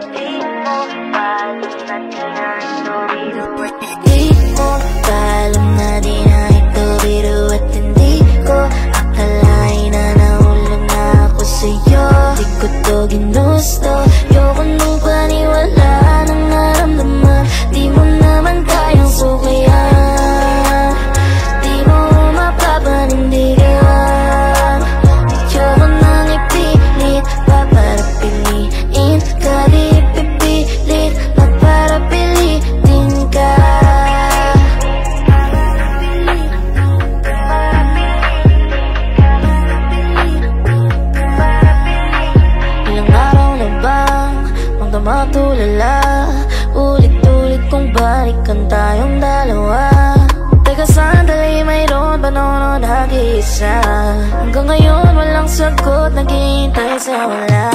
Di mo ba alam na di na ito biro at hindi ko akalain na nahulog na ako sa'yo. Di ko to ginusto, ayoko nung paniwala ng naramdaman. Di mo naman kayang sukayan, di mo mapapanindigan. Ayoko nang ipilit pa para piliin ka, di pipilit pa para pilitin ka. Ilang araw na bang magkamatulala, ulit-ulit kong balikan tayong dalawa. Teka sandali, mayroon ba noon nag-iisa? Hanggang ngayon walang sagot, naghihintay sa wala.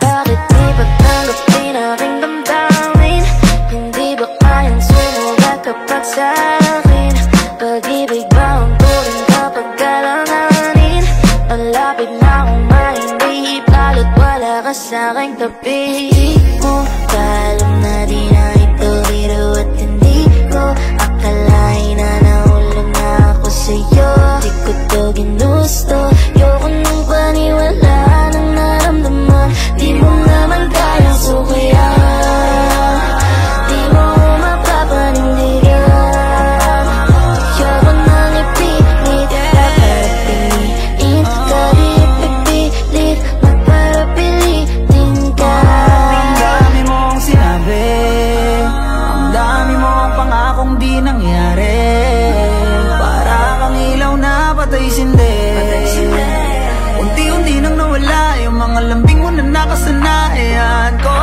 Bakit di ba tanggapin aking damdamin? Hindi ba kayang sumugat kapag sa akin? Pag-ibig ba ang turing kapag kailanganin? Malapit na akong mahindi, balot wala ka sa aking tabi. Di mo ba alam na di na ito biro at hindi ko akalain na nahulog na ako sa'yo. Di ko to ginusto, ayoko nung paniwala ng naramdaman. Di mo naman kayang sukayan, di mo mapapanindigan. Ayoko nang ipilit pa para piliin ka, di pipilit pa para pilitin ka. Ang dami mong sinabi, ang dami mong pangakong di nangyari. Para kang ilaw na patay sindi, unti-unti nang nawala yung mga lambing mo na nakasanayan ko.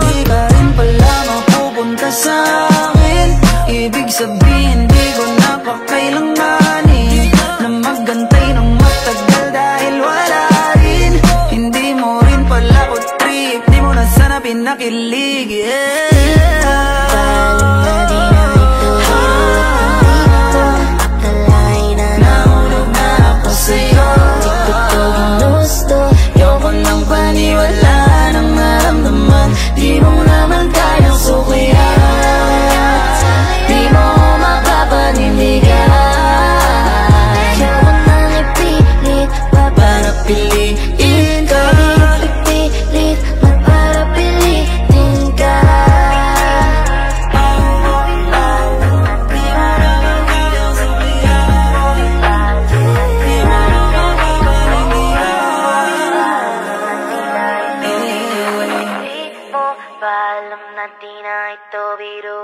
Hindi ka rin pala mapupunta sa akin, ibig sabihin di ko napakailanganin na maggantay ng matagal dahil wala rin. Hindi mo rin pala ko trip, di mo na sana pinakilig, yeah. Alam na di na ito biro at hindi ko akalain na nahulog na ako sa'yo. Di ko to ginusto, ayoko nang paniwala ng naramdaman. Di mo naman kayang sukayan, di mo mapapanindigan. Ayoko nang ipilit pa para piliin ka, di pipilit pa para pilitin ka. Di mo ba alam na di na ito biro?